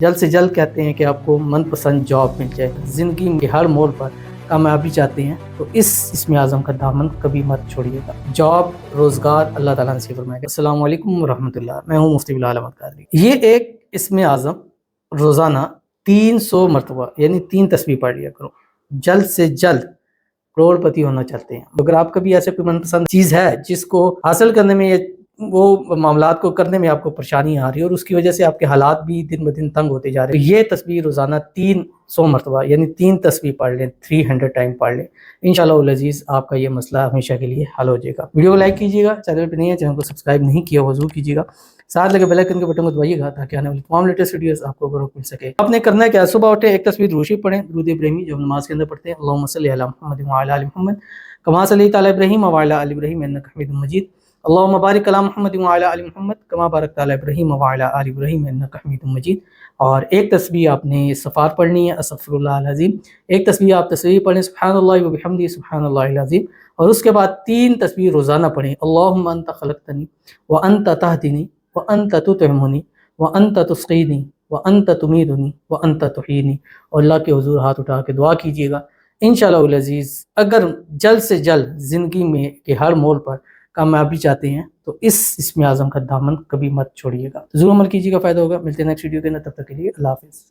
جلد سے جلد کہتے ہیں کہ آپ کو من پسند جاب مل جائے، زندگی کے ہر موڑ پر کامیابی چاہتے ہیں تو اس اسم اعظم کا دامن کبھی مت چھوڑیے گا۔ جاب، روزگار اللہ تعالیٰ نصیب فرمائے گا۔ السلام علیکم ورحمۃ اللہ، میں ہوں مفتی بلال احمد قادری۔ یہ ایک اسم اعظم روزانہ 300 مرتبہ یعنی 3 تسبیح پڑھ لیا کرو۔ جلد سے جلد کروڑ پتی ہونا چاہتے ہیں، اگر آپ کا بھی ایسے کوئی من پسند چیز ہے جس کو حاصل کرنے میں وہ معاملات کو کرنے میں آپ کو پریشانی آ رہی ہے اور اس کی وجہ سے آپ کے حالات بھی دن بدن تنگ ہوتے جا رہے ہیں، یہ تسبیح روزانہ 300 مرتبہ یعنی 3 تسبیح پڑھ لیں، 300 ٹائم پڑھ لیں، انشاءاللہ العزیز آپ کا یہ مسئلہ ہمیشہ کے لیے حل ہو جائے گا۔ ویڈیو کو لائک کیجیے گا، چینل پہ نہیں ہے چینل کو سبسکرائب نہیں کیا وہ ضرور کیجیے گا، ساتھ لگے بیل آئیکن کے بٹن کو دبائیے گا تاکہ آنے والی تمام لیٹسٹ ویڈیوز آپ کو مل سکے۔ آپ نے کرنا ہے کیا، صبح اٹھے ایک تسبیح درود شریف پڑھیں، درود ابراہیمی جو ہم نماز کے اندر پڑھتے ہیں، اللہم صلی علی محمد وعلی آل محمد کما صلیت علی ابراہیم وعلی آل ابراہیم انک حمید مجید، اللہم بارک علی محمد وعلی آل محمد کما بارکت علی ابراہیم وعلی آل ابراہیم انک حمید مجید۔ اور ایک تسبیح آپ نے استغفار پڑھنی ہے، استغفر اللہ العظیم، ایک تسبیح آپ تسبیح پڑھیں سبحان اللہ وبحمدہ سبحان اللہ العظیم، اور اس کے بعد 3 تسبیح روزانہ پڑھیں، اللہم انت خلقتنی وانت تہدینی وانت تطعمنی وانت تسقینی وانت تمیتنی وانت تحیینی، اور اللہ کے حضور ہاتھ اٹھا کے دعا کیجیے گا انشاءاللہ العزیز۔ اگر جلد سے جلد زندگی میں کے ہر موڑ پر کامیابی چاہتے ہیں تو اس اسم اعظم کا دامن کبھی مت چھوڑیے گا، ضرور عمل کیجیے گا، فائدہ ہوگا۔ ملتے ہیں نیکسٹ ویڈیو کے اندر، تب تک کے لیے اللہ حافظ۔